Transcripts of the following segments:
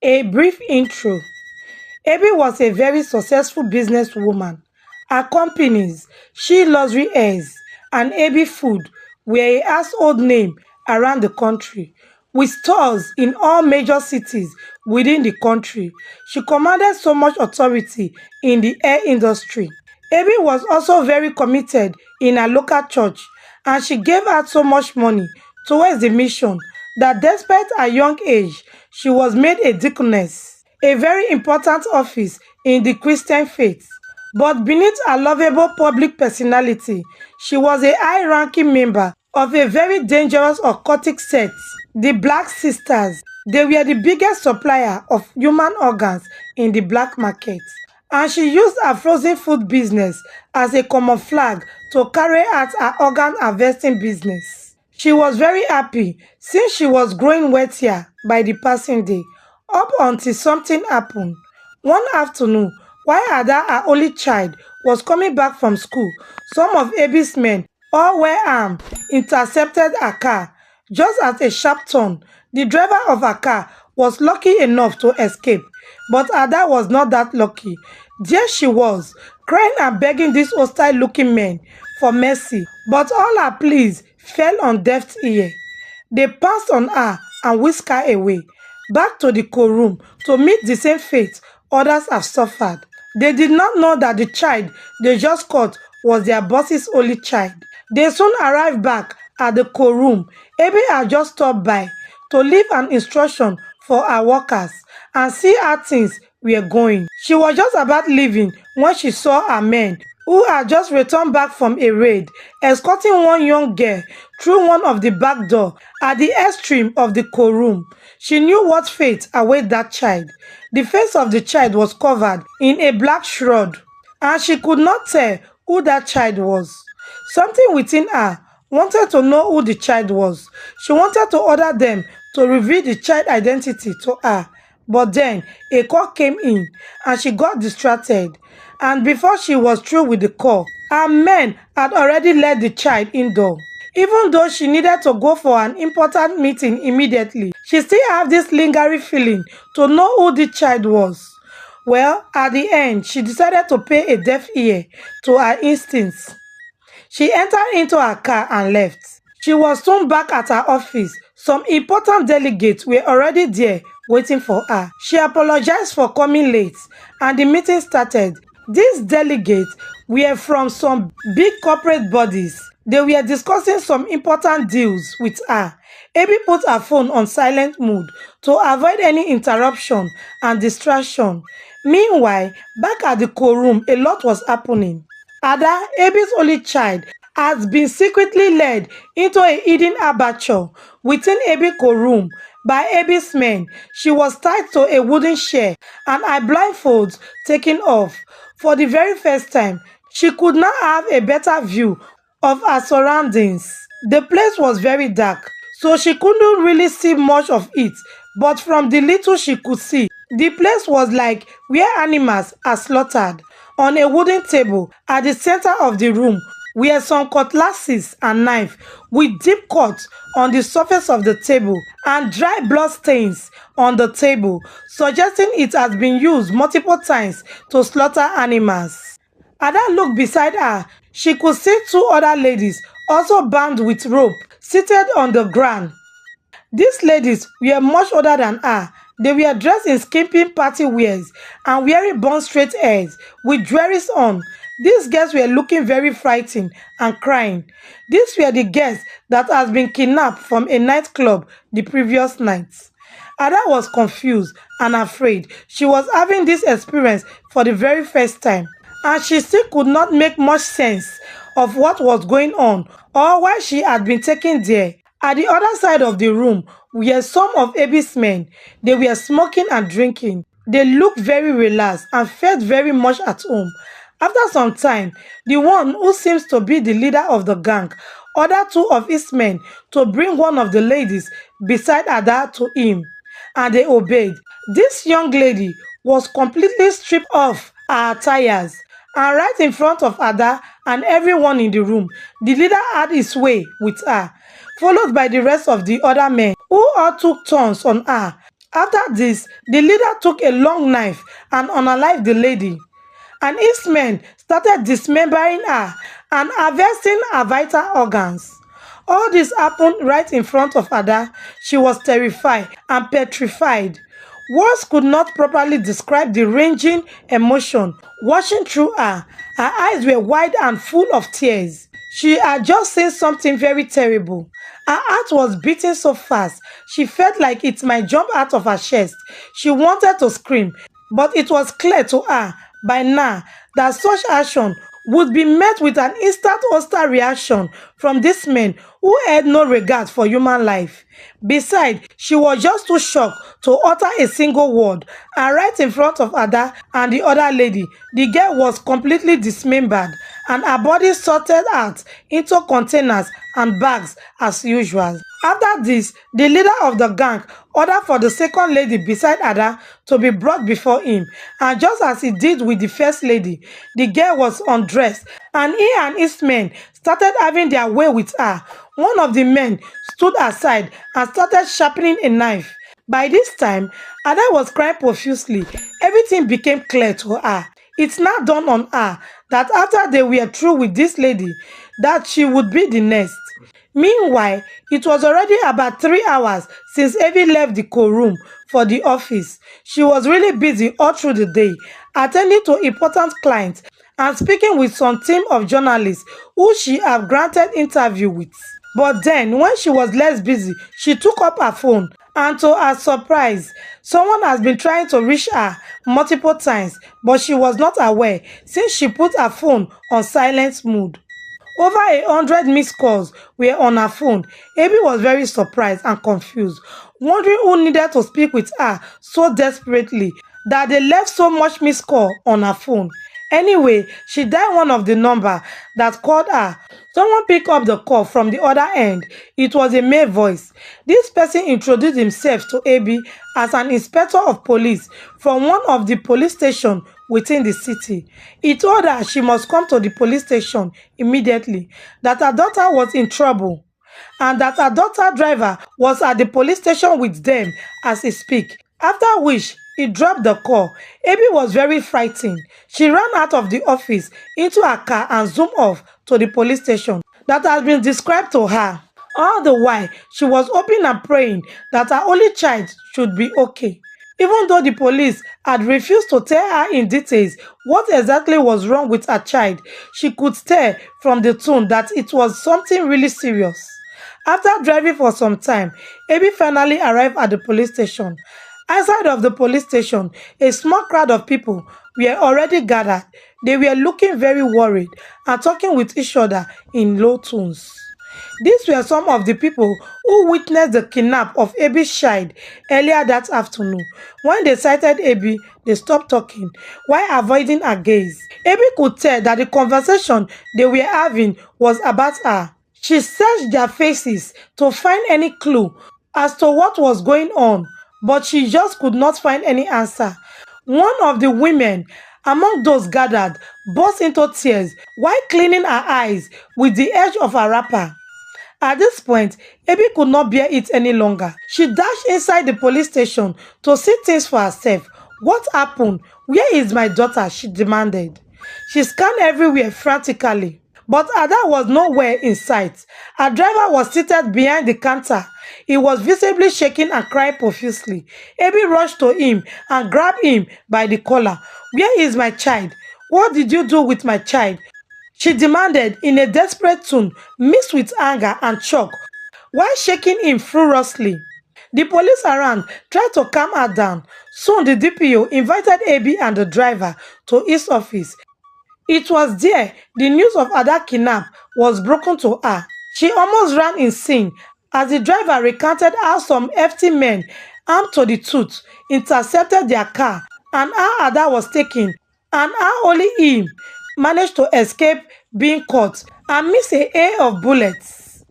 A brief intro. Abby was a very successful businesswoman. Her companies, She Luxury Airs and Abby Food, were a household name around the country, with stores in all major cities within the country. She commanded so much authority in the hair industry. Abby was also very committed in her local church, and she gave out so much money towards the mission that despite her young age, she was made a deaconess, a very important office in the Christian faith. But beneath her lovable public personality, she was a high-ranking member of a very dangerous occultic sect, the Black Sisters. They were the biggest supplier of human organs in the black market, and she used her frozen food business as a common flag to carry out her organ harvesting business. She was very happy since she was growing wealthier by the passing day, up until something happened. One afternoon, while Ada, her only child, was coming back from school, some of Abby's men, all well armed, intercepted her car. Just at a sharp turn, the driver of her car was lucky enough to escape, but Ada was not that lucky. There she was, crying and begging these hostile-looking men for mercy, but all her pleas fell on deaf ear. They pounced on her and whisked her away, back to the co-room to meet the same fate others have suffered. They did not know that the child they just caught was their boss's only child. They soon arrived back at the co-room. Abby had just stopped by to leave an instruction for her workers and see how things were going. She was just about leaving when she saw her men, who had just returned back from a raid, escorting one young girl through one of the back door at the extreme of the co-room. She knew what fate awaited that child. The face of the child was covered in a black shroud, and she could not tell who that child was. Something within her wanted to know who the child was. She wanted to order them to reveal the child identity to her. But then a call came in and she got distracted. And before she was through with the call, her men had already led the child indoor. Even though she needed to go for an important meeting immediately, she still had this lingering feeling to know who the child was. Well, at the end, she decided to pay a deaf ear to her instincts. She entered into her car and left. She was soon back at her office. Some important delegates were already there waiting for her. She apologized for coming late, and the meeting started. These delegates were from some big corporate bodies. They were discussing some important deals with her. Abby put her phone on silent mode to avoid any interruption and distraction. Meanwhile, back at the co-room, a lot was happening. Ada, Abby's only child, has been secretly led into a hidden aperture within Abby's co-room by Abby's men. She was tied to a wooden chair and her blindfolds taken off. For the very first time, she could now have a better view of her surroundings. The place was very dark, so she couldn't really see much of it, but from the little she could see, the place was like where animals are slaughtered. On a wooden table at the center of the room were some cutlasses and knives with deep cuts on the surface of the table and dry blood stains on the table, suggesting it has been used multiple times to slaughter animals. Ada looked beside her. She could see two other ladies, also bound with rope, seated on the ground. These ladies were much older than her. They were dressed in skimpy party wears and wearing bun straight hairs with jewelries on. These girls were looking very frightened and crying. These were the girls that had been kidnapped from a nightclub the previous night. Ada was confused and afraid. She was having this experience for the very first time, and she still could not make much sense of what was going on or why she had been taken there. At the other side of the room were some of Abby's men. They were smoking and drinking. They looked very relaxed and felt very much at home. After some time, the one who seems to be the leader of the gang ordered two of his men to bring one of the ladies beside Ada to him, and they obeyed. This young lady was completely stripped of her attires, and right in front of Ada and everyone in the room, the leader had his way with her, followed by the rest of the other men, who all took turns on her. After this, the leader took a long knife and unalived the lady. And his men started dismembering her and harvesting her vital organs. All this happened right in front of Ada. She was terrified and petrified. Words could not properly describe the raging emotion washing through her. Her eyes were wide and full of tears. She had just seen something very terrible. Her heart was beating so fast, she felt like it might jump out of her chest. She wanted to scream, but it was clear to her by now that such action would be met with an instant hostile reaction from these men who had no regard for human life. Besides, she was just too shocked to utter a single word, and right in front of Ada and the other lady, the girl was completely dismembered and her body sorted out into containers and bags as usual. After this, the leader of the gang ordered for the second lady beside Ada to be brought before him, and just as he did with the first lady, the girl was undressed, and he and his men started having their way with her. One of the men stood aside and started sharpening a knife. By this time, Ada was crying profusely. Everything became clear to her. It's now dawned on her that after they were through with this lady, that she would be the next. Meanwhile, it was already about 3 hours since Evie left the co-room for the office. She was really busy all through the day, attending to important clients and speaking with some team of journalists who she had granted interview with. But then, when she was less busy, she took up her phone, and to her surprise, someone has been trying to reach her multiple times, but she was not aware since she put her phone on silent mode. Over 100 missed calls were on her phone. Abby was very surprised and confused, wondering who needed to speak with her so desperately that they left so much missed call on her phone. Anyway, she dialed one of the number that called her. Someone picked up the call from the other end. It was a male voice. This person introduced himself to Abby as an inspector of police from one of the police stations within the city. He told her she must come to the police station immediately, that her daughter was in trouble, and that her daughter driver was at the police station with them as he speak. After which, he dropped the call. Abby was very frightened. She ran out of the office into her car and zoomed off to the police station that has been described to her. All the while, she was hoping and praying that her only child should be okay. Even though the police had refused to tell her in details what exactly was wrong with her child, she could tell from the tone that it was something really serious. After driving for some time, Abby finally arrived at the police station. Outside of the police station, a small crowd of people were already gathered. They were looking very worried and talking with each other in low tones. These were some of the people who witnessed the kidnap of Abby's child earlier that afternoon. When they sighted Abby, they stopped talking while avoiding her gaze. Abby could tell that the conversation they were having was about her. She searched their faces to find any clue as to what was going on, but she just could not find any answer. One of the women among those gathered burst into tears while cleaning her eyes with the edge of her wrapper. At this point, Abby could not bear it any longer. She dashed inside the police station to see things for herself. What happened? Where is my daughter? She demanded. She scanned everywhere frantically, but Ada was nowhere in sight. Her driver was seated behind the counter. He was visibly shaking and crying profusely. Abby rushed to him and grabbed him by the collar. Where is my child? What did you do with my child? She demanded in a desperate tone mixed with anger and shock while shaking him furiously. The police around tried to calm her down. Soon the DPO invited Abby and the driver to his office. It was there the news of Ada's kidnap was broken to her. She almost ran insane as the driver recounted how some hefty men armed to the tooth intercepted their car and how Ada was taken and how only him managed to escape being caught and miss a hair of bullets.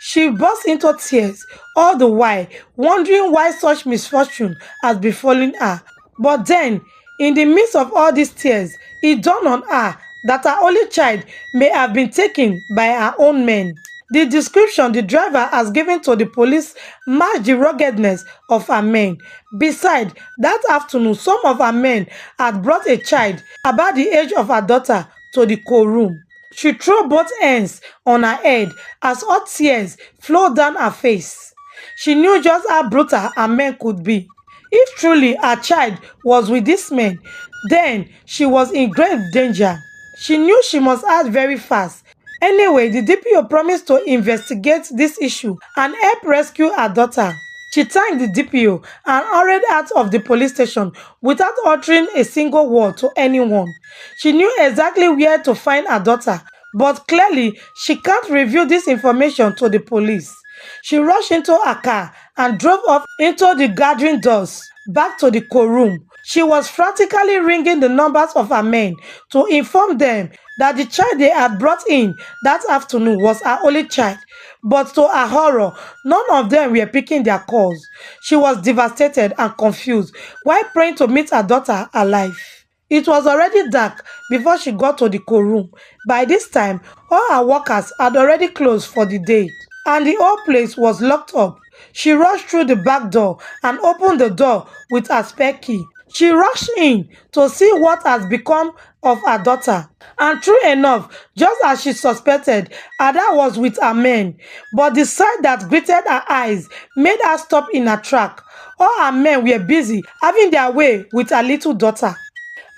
She burst into tears, all the while wondering why such misfortune has befallen her. But then, in the midst of all these tears, it dawned on her that her only child may have been taken by her own men. The description the driver has given to the police matched the ruggedness of her men. Besides, that afternoon, some of her men had brought a child about the age of her daughter to the co-room. She threw both hands on her head as hot tears flowed down her face. She knew just how brutal her men could be. If truly her child was with these men, then she was in grave danger. She knew she must act very fast. Anyway, the DPO promised to investigate this issue and help rescue her daughter. She thanked the DPO and hurried out of the police station without uttering a single word to anyone. She knew exactly where to find her daughter, but clearly she can't reveal this information to the police. She rushed into her car and drove off into the gathering dust back to the co-room. She was frantically ringing the numbers of her men to inform them that the child they had brought in that afternoon was her only child. But to her horror, none of them were picking their calls. She was devastated and confused while praying to meet her daughter alive. It was already dark before she got to the co-room. By this time, all her workers had already closed for the day, and the whole place was locked up. She rushed through the back door and opened the door with her spare key. She rushed in to see what has become of her daughter. And true enough, just as she suspected, Ada was with her men. But the sight that greeted her eyes made her stop in her track. All her men were busy having their way with her little daughter.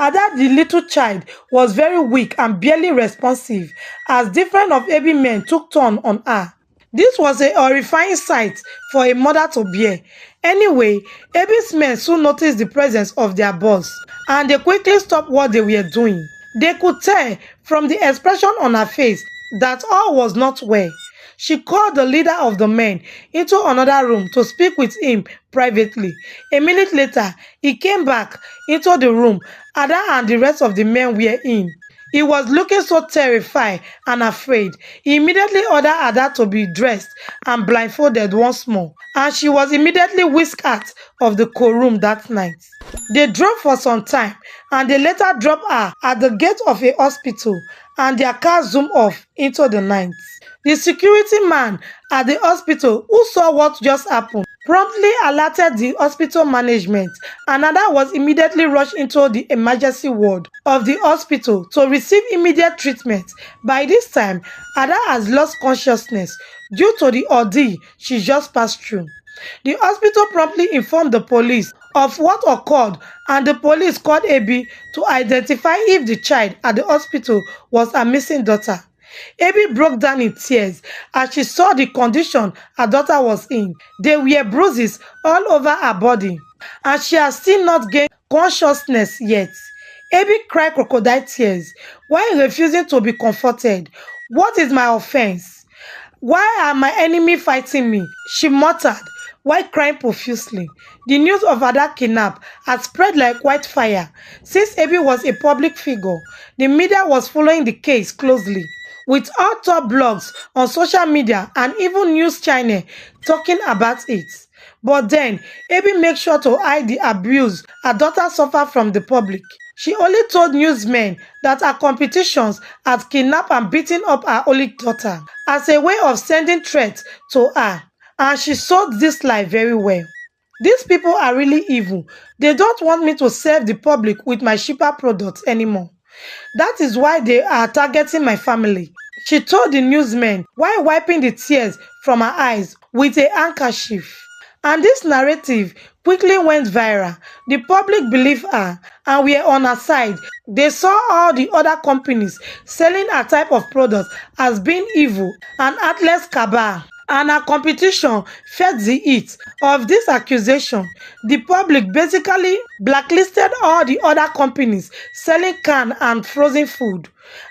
Ada, the little child, was very weak and barely responsive, as different of Abby men took turn on her. This was a horrifying sight for a mother to bear. Anyway, Abby's men soon noticed the presence of their boss, and they quickly stopped what they were doing. They could tell from the expression on her face that all was not well. She called the leader of the men into another room to speak with him privately. A minute later, he came back into the room. Ada and the rest of the men were in. He was looking so terrified and afraid. He immediately ordered Ada to be dressed and blindfolded once more, and she was immediately whisked out of the co-room that night. They drove for some time, and they later dropped her at the gate of a hospital, and their car zoomed off into the night. The security man at the hospital who saw what just happened promptly alerted the hospital management, and Ada was immediately rushed into the emergency ward of the hospital to receive immediate treatment. By this time, Ada has lost consciousness due to the ordeal she just passed through. The hospital promptly informed the police of what occurred, and the police called Abby to identify if the child at the hospital was her missing daughter. Abby broke down in tears as she saw the condition her daughter was in. There were bruises all over her body, and she has still not gained consciousness yet. Abby cried crocodile tears while refusing to be comforted. "What is my offense? Why are my enemy fighting me?" she muttered while crying profusely. The news of Ada kidnap had spread like wildfire. Since Abby was a public figure, the media was following the case closely, with all top blogs on social media and even news channel talking about it. But then, Abby made sure to hide the abuse her daughter suffered from the public. She only told newsmen that her competitions had kidnapped and beaten up her only daughter as a way of sending threats to her, and she sold this lie very well. "These people are really evil. They don't want me to serve the public with my cheaper products anymore. That is why they are targeting my family," she told the newsmen while wiping the tears from her eyes with a handkerchief. And this narrative quickly went viral. The public believed her and were on her side. They saw all the other companies selling her type of products as being evil and heartless cabal, and her competition felt the heat of this accusation. The public basically blacklisted all the other companies selling canned and frozen food,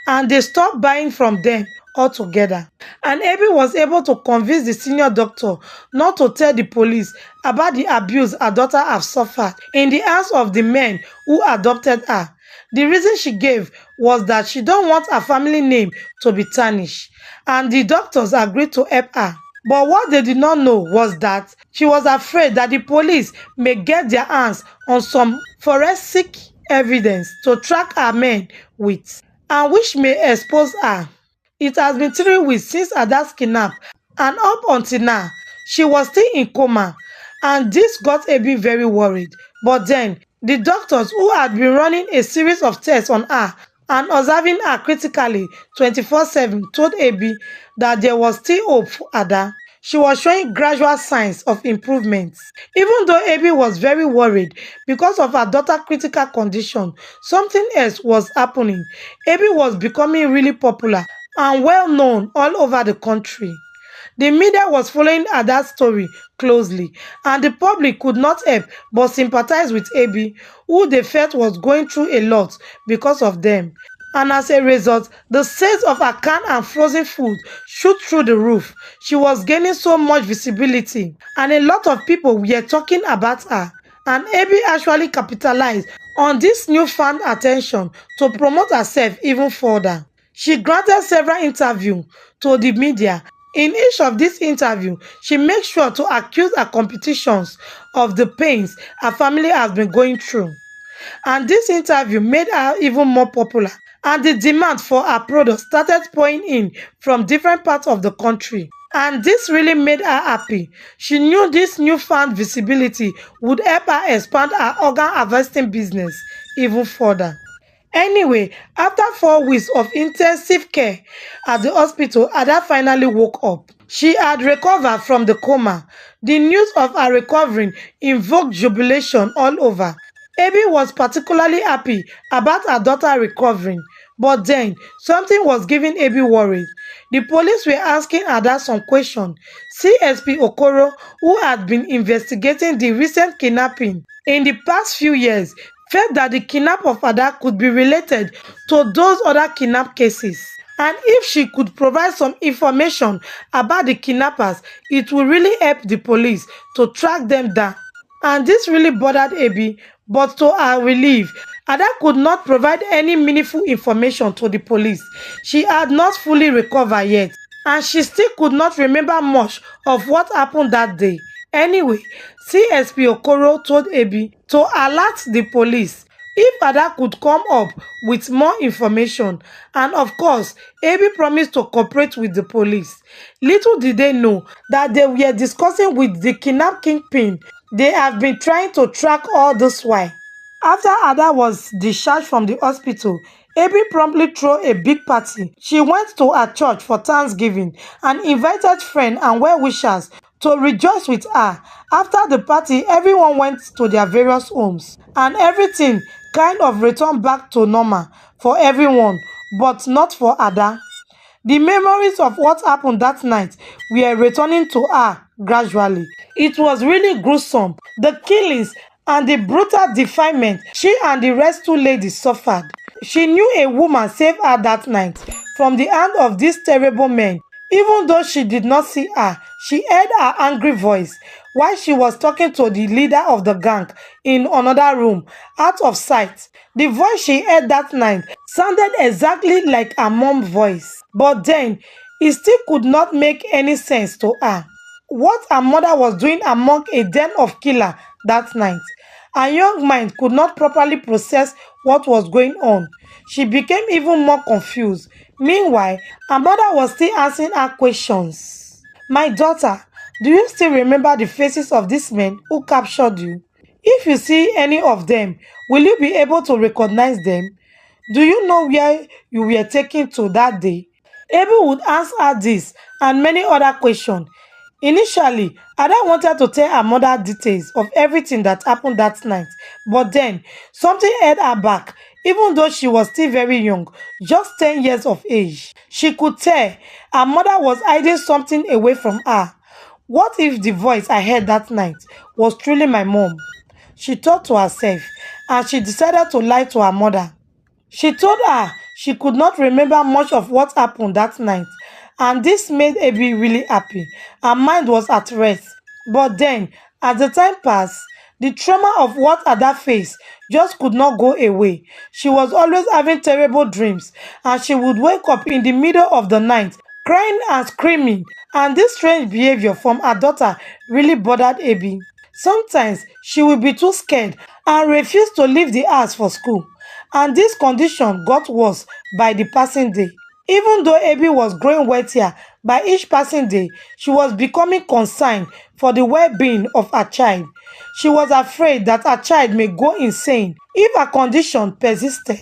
and they stopped buying from them altogether. And Abby was able to convince the senior doctor not to tell the police about the abuse her daughter had suffered in the hands of the men who adopted her. The reason she gave was that she don't want her family name to be tarnished, and the doctors agreed to help her. But what they did not know was that she was afraid that the police may get their hands on some forensic evidence to track her men with, and which may expose her. It has been 3 weeks since Ada's kidnap, and up until now, she was still in coma. And this got Abby very worried. But then, the doctors who had been running a series of tests on her and observing her critically 24/7 told Abby that there was still hope for Ada. She was showing gradual signs of improvement. Even though Abby was very worried because of her daughter's critical condition, something else was happening. Abby was becoming really popular and well known all over the country. The media was following Ada's story closely, and the public could not help but sympathize with Abby, who they felt was going through a lot because of them. And as a result, the sales of her canned and frozen food shoot through the roof. She was gaining so much visibility, and a lot of people were talking about her. And Abby actually capitalized on this newfound attention to promote herself even further. She granted several interviews to the media. In each of these interviews, she makes sure to accuse her competitions of the pains her family has been going through. And this interview made her even more popular, and the demand for her products started pouring in from different parts of the country. And this really made her happy. She knew this newfound visibility would help her expand her organ harvesting business even further. Anyway, after 4 weeks of intensive care at the hospital, Ada finally woke up. She had recovered from the coma. The news of her recovering invoked jubilation all over. Abby was particularly happy about her daughter recovering, but then something was giving Abby worries. The police were asking Ada some questions. CSP Okoro, who had been investigating the recent kidnapping in the past few years, felt that the kidnap of Ada could be related to those other kidnap cases. And if she could provide some information about the kidnappers, it would really help the police to track them down. And this really bothered Abby, but to her relief, Ada could not provide any meaningful information to the police. She had not fully recovered yet, and she still could not remember much of what happened that day. Anyway, CSP Okoro told Abby to alert the police if Ada could come up with more information, and of course, Abby promised to cooperate with the police. Little did they know that they were discussing with the kidnap kingpin they have been trying to track all this while. After Ada was discharged from the hospital, Abby promptly threw a big party. She went to her church for Thanksgiving and invited friends and well-wishers to rejoice with her. After the party, everyone went to their various homes, and everything kind of returned back to normal for everyone, but not for Ada. The memories of what happened that night were returning to her gradually. It was really gruesome. The killings and the brutal defilement she and the rescue ladies suffered. She knew a woman saved her that night from the hand of these terrible men. Even though she did not see her, she heard her angry voice while she was talking to the leader of the gang in another room, out of sight. The voice she heard that night sounded exactly like her mom's voice, but then it still could not make any sense to her. What her mother was doing among a den of killers that night? Her young mind could not properly process what was going on. She became even more confused. Meanwhile, her mother was still answering her questions. My daughter, do you still remember the faces of these men who captured you? If you see any of them, will you be able to recognize them? Do you know where you were taken to that day? Abby would answer this and many other questions. Initially, Ada wanted to tell her mother details of everything that happened that night, but then something held her back. Even though she was still very young, just 10 years of age, she could tell her mother was hiding something away from her. What if the voice I heard that night was truly my mom? She thought to herself, and she decided to lie to her mother. She told her she could not remember much of what happened that night, and this made Abby really happy. Her mind was at rest. But then, as the time passed, the trauma of what Ada faced just could not go away. She was always having terrible dreams, and she would wake up in the middle of the night crying and screaming, and this strange behavior from her daughter really bothered Abby. Sometimes she would be too scared and refuse to leave the house for school, and this condition got worse by the passing day. Even though Abby was growing wealthier by each passing day, she was becoming concerned for the well being of her child. She was afraid that her child may go insane if her condition persisted.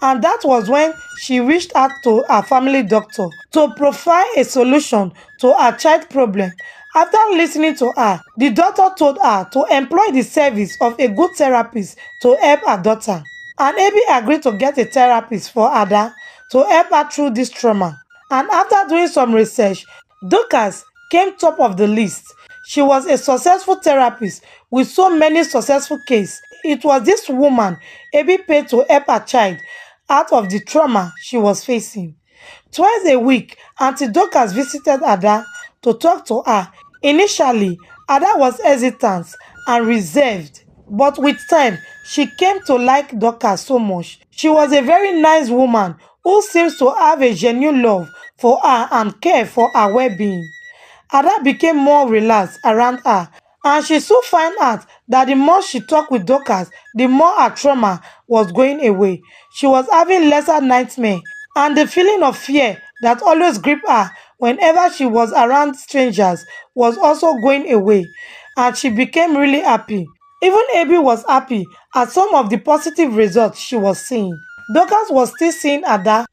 And that was when she reached out to her family doctor to provide a solution to her child problem. After listening to her, the doctor told her to employ the service of a good therapist to help her daughter. And Abby agreed to get a therapist for Ada to help her through this trauma. And after doing some research, Dorcas came top of the list. She was a successful therapist with so many successful cases. It was this woman Abby paid to help her child out of the trauma she was facing. Twice a week, Auntie Dorcas visited Ada to talk to her. Initially, Ada was hesitant and reserved, but with time, she came to like Dorcas so much. She was a very nice woman who seems to have a genuine love for her and care for her well-being. Ada became more relaxed around her, and she soon found out that the more she talked with Dorcas, the more her trauma was going away. She was having lesser nightmares, and the feeling of fear that always gripped her whenever she was around strangers was also going away, and she became really happy. Even Abby was happy at some of the positive results she was seeing. Dorcas was still seeing Ada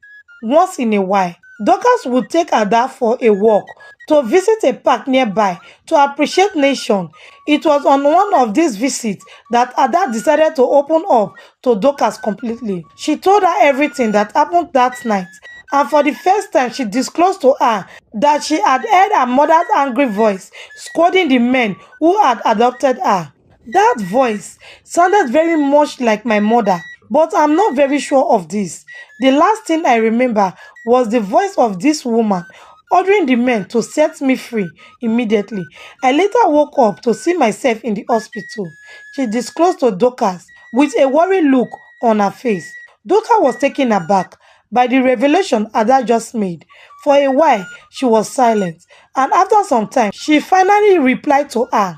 once in a while. Dorcas would take Ada for a walk to visit a park nearby to appreciate nature. It was on one of these visits that Ada decided to open up to Dorcas completely. She told her everything that happened that night, and for the first time she disclosed to her that she had heard her mother's angry voice scolding the men who had adopted her. That voice sounded very much like my mother, but I'm not very sure of this. The last thing I remember was the voice of this woman ordering the men to set me free immediately. I later woke up to see myself in the hospital. She disclosed to Dorcas with a worried look on her face. Dorcas was taken aback by the revelation Ada just made. For a while, she was silent, and after some time, she finally replied to her,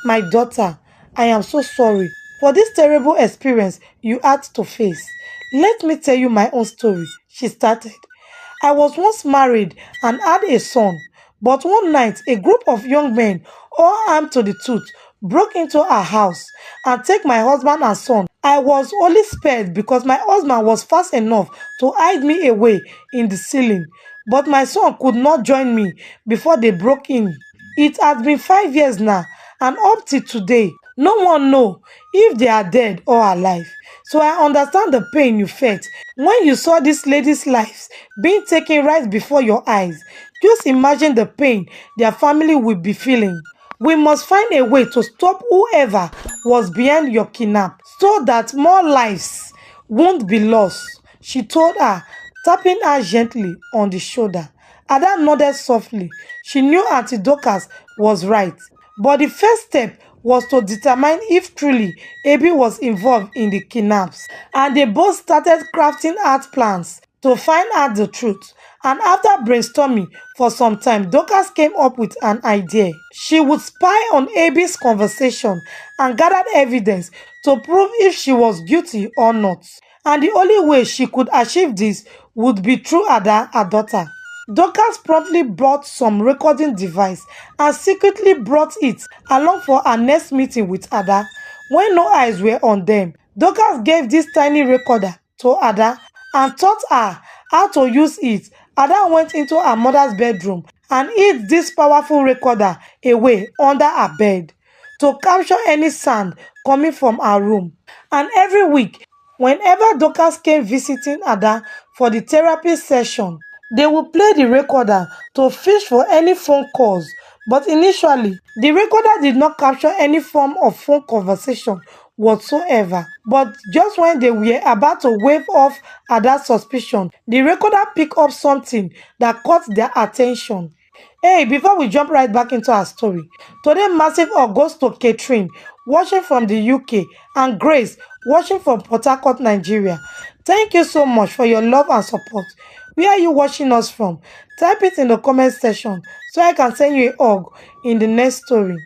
"My daughter, I am so sorry for this terrible experience you had to face. Let me tell you my own story," she started. "I was once married and had a son, but one night a group of young men, all armed to the tooth, broke into our house and took my husband and son. I was only spared because my husband was fast enough to hide me away in the ceiling, but my son could not join me before they broke in. It has been 5 years now, and up till today, no one know if they are dead or alive. So I understand the pain you felt when you saw these ladies' lives being taken right before your eyes. Just imagine the pain their family will be feeling. We must find a way to stop whoever was behind your kidnap so that more lives won't be lost," she told her, tapping her gently on the shoulder. Ada nodded softly. She knew Auntie Dorcas was right, but the first step was to determine if truly Abby was involved in the kidnaps. And they both started crafting out plans to find out the truth. And after brainstorming for some time, Dorcas came up with an idea. She would spy on Abby's conversation and gathered evidence to prove if she was guilty or not. And the only way she could achieve this would be through Ada, her daughter. Dorcas promptly bought some recording device and secretly brought it along for her next meeting with Ada. When no eyes were on them, Dorcas gave this tiny recorder to Ada and taught her how to use it. Ada went into her mother's bedroom and hid this powerful recorder away under her bed to capture any sound coming from her room. And every week, whenever Dorcas came visiting Ada for the therapy session, they would play the recorder to fish for any phone calls. But initially, the recorder did not capture any form of phone conversation whatsoever. But just when they were about to wave off Ada's suspicion, the recorder picked up something that caught their attention. Hey, before we jump right back into our story, today massive hug goes to Catherine, watching from the UK, and Grace, watching from Port Harcourt, Nigeria. Thank you so much for your love and support. Where are you watching us from? Type it in the comment section so I can send you a hug in the next story.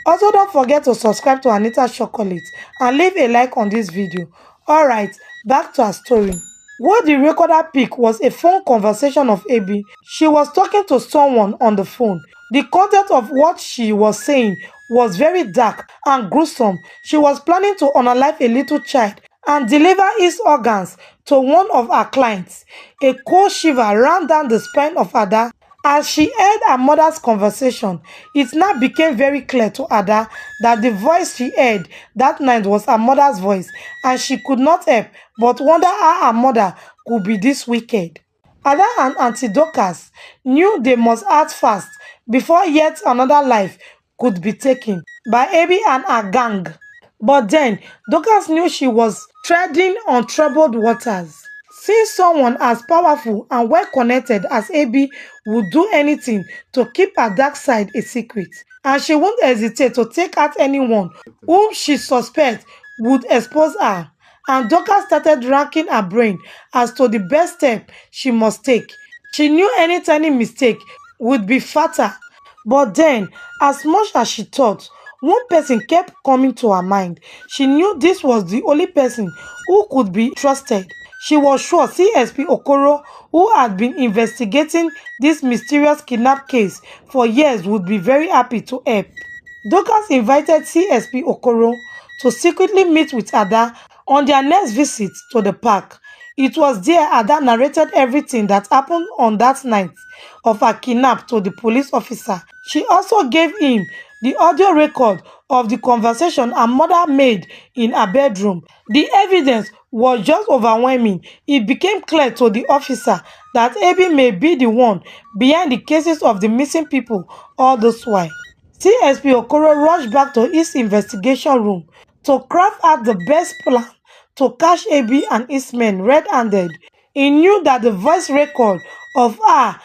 Also, don't forget to subscribe to Anita Chocolate and leave a like on this video. Alright, back to our story. What the recorder picked was a phone conversation of Abby. She was talking to someone on the phone. The content of what she was saying was very dark and gruesome. She was planning to unalive a little child and deliver his organs to one of her clients. A cold shiver ran down the spine of Ada as she heard her mother's conversation. It now became very clear to Ada that the voice she heard that night was her mother's voice, and she could not help but wonder how her mother could be this wicked. Ada and Auntie Dorcas knew they must act fast before yet another life could be taken by Abby and her gang. But then, Dorcas knew she was treading on troubled waters. Seeing someone as powerful and well connected as Abby would do anything to keep her dark side a secret, and she won't hesitate to take out anyone whom she suspects would expose her. And Dorcas started racking her brain as to the best step she must take. She knew any tiny mistake would be fatal. But then, as much as she thought, one person kept coming to her mind. She knew this was the only person who could be trusted. She was sure CSP Okoro, who had been investigating this mysterious kidnap case for years, would be very happy to help. Dorcas invited CSP Okoro to secretly meet with Ada on their next visit to the park. It was there Ada narrated everything that happened on that night of her kidnap to the police officer. She also gave him the audio record of the conversation her mother made in her bedroom. The evidence was just overwhelming. It became clear to the officer that Abby may be the one behind the cases of the missing people all this while. CSP Okoro rushed back to his investigation room to craft out the best plan to catch Abby and his men red-handed. He knew that the voice record of her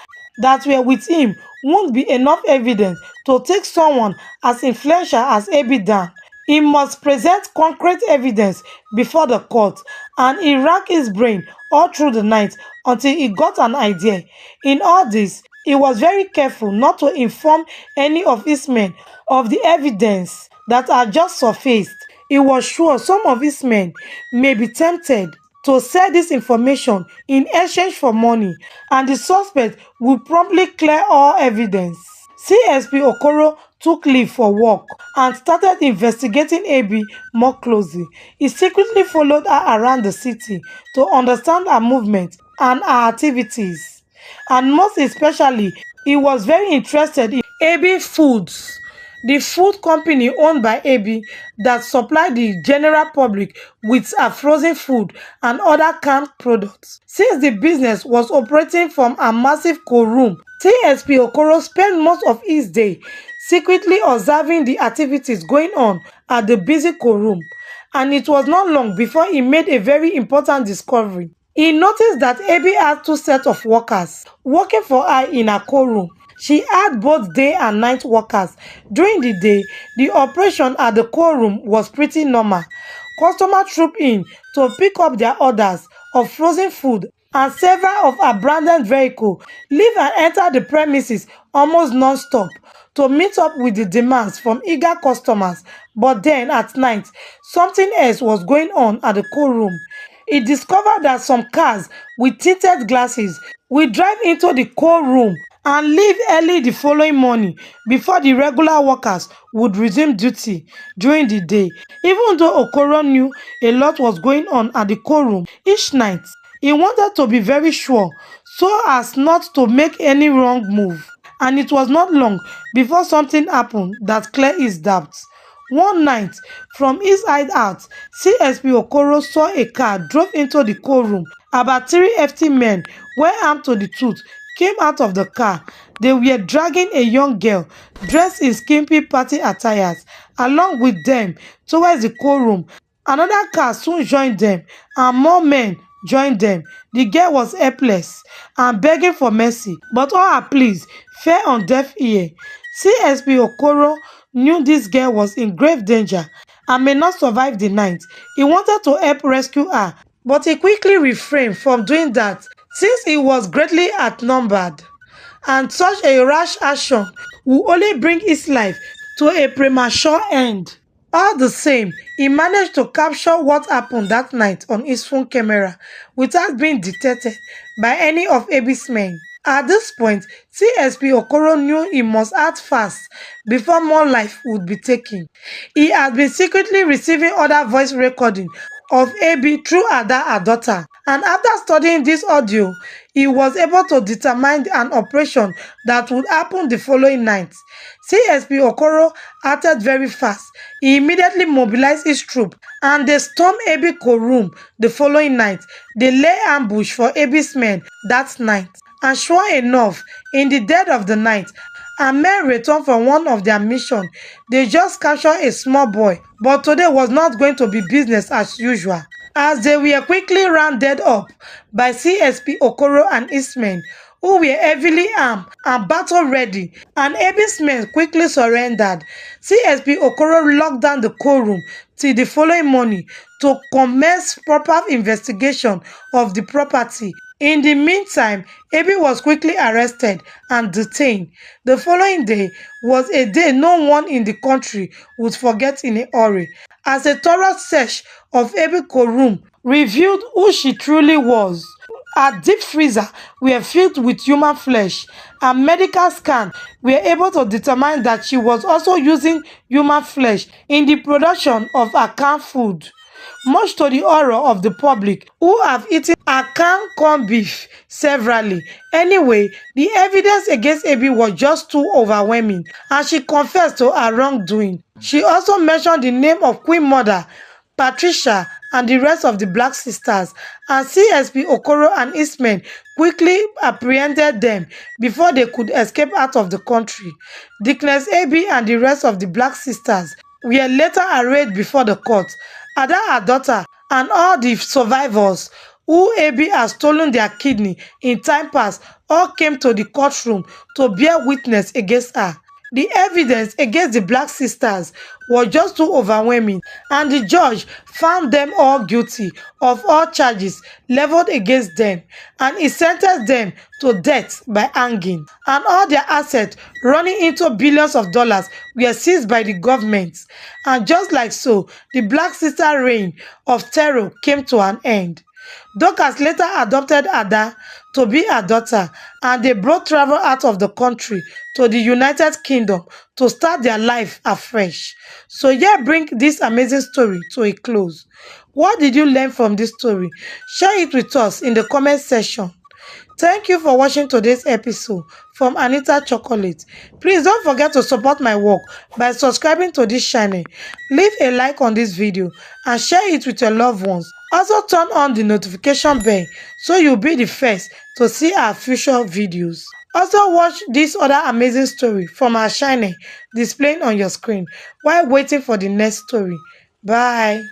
that were with him won't be enough evidence to take someone as influential as Abby down. He must present concrete evidence before the court, and he racked his brain all through the night until he got an idea. In all this, he was very careful not to inform any of his men of the evidence that had just surfaced. He was sure some of his men may be tempted to sell this information in exchange for money, and the suspect would promptly clear all evidence. CSP Okoro took leave for work and started investigating Abby more closely. He secretly followed her around the city to understand her movements and her activities. And most especially, he was very interested in Abby Foods, the food company owned by Abby that supplied the general public with her frozen food and other canned products. Since the business was operating from a massive cold room, TSP Okoro spent most of his day secretly observing the activities going on at the busy cold room. And it was not long before he made a very important discovery. He noticed that Abby had two sets of workers working for her in her cold room. She had both day and night workers. During the day, the operation at the cold room was pretty normal. Customers trooped in to pick up their orders of frozen food, and several of her branded vehicles leave and enter the premises almost non-stop to meet up with the demands from eager customers. But then at night, something else was going on at the cold room. He discovered that some cars with tinted glasses will drive into the cold room and leave early the following morning before the regular workers would resume duty during the day. Even though Okoro knew a lot was going on at the cold room each night, he wanted to be very sure so as not to make any wrong move. And it was not long before something happened that cleared his doubts. One night, from his hideout, CSP Okoro saw a car drove into the cold room. About three hefty men, well armed to the tooth, came out of the car. They were dragging a young girl dressed in skimpy party attires along with them towards the cold room. Another car soon joined them, and more men joined them. The girl was helpless and begging for mercy, but all her pleas fell on deaf ear. CSP Okoro knew this girl was in grave danger and may not survive the night. He wanted to help rescue her, but he quickly refrained from doing that since he was greatly outnumbered, and such a rash action would only bring his life to a premature end. All the same, he managed to capture what happened that night on his phone camera without being detected by any of Abby's men. At this point, CSP Okoro knew he must act fast before more life would be taken. He had been secretly receiving other voice recording of AB through Ada, her daughter, and after studying this audio, he was able to determine an operation that would happen the following night. CSP Okoro acted very fast. He immediately mobilized his troop and they stormed Abi room the following night. They lay ambush for Abi's men that night. And sure enough, in the dead of the night, our men returned from one of their missions. They just captured a small boy, but today was not going to be business as usual, as they were quickly rounded up by CSP Okoro and his men, who were heavily armed and battle ready, and Abi's men quickly surrendered. CSP Okoro locked down the courtroom till the following morning to commence proper investigation of the property. In the meantime, Abi was quickly arrested and detained. The following day was a day no one in the country would forget in a hurry, as a thorough search of Abby's room revealed who she truly was. Her deep freezer were filled with human flesh, and medical scans were able to determine that she was also using human flesh in the production of her canned food, much to the horror of the public who have eaten her canned corned beef severally. Anyway, the evidence against Abby was just too overwhelming, and she confessed to her wrongdoing. She also mentioned the name of Queen Mother, Patricia, and the rest of the Black sisters, and CSP Okoro and his men quickly apprehended them before they could escape out of the country. Dickness Abi and the rest of the Black sisters were later arraigned before the court. Ada, her daughter, and all the survivors who Abi had stolen their kidney in time past all came to the courtroom to bear witness against her. The evidence against the Black sisters was just too overwhelming, and the judge found them all guilty of all charges leveled against them, and he sentenced them to death by hanging. And all their assets, running into billions of dollars, were seized by the government. And just like so, the Black sister reign of terror came to an end. Dorcas later adopted Ada to be her daughter, and they both traveled out of the country to the United Kingdom to start their life afresh. So here bring this amazing story to a close. What did you learn from this story? Share it with us in the comment section. Thank you for watching today's episode from Anita Chocolate. Please don't forget to support my work by subscribing to this channel. Leave a like on this video and share it with your loved ones. Also turn on the notification bell so you'll be the first to see our future videos. Also watch this other amazing story from our channel displaying on your screen while waiting for the next story. Bye.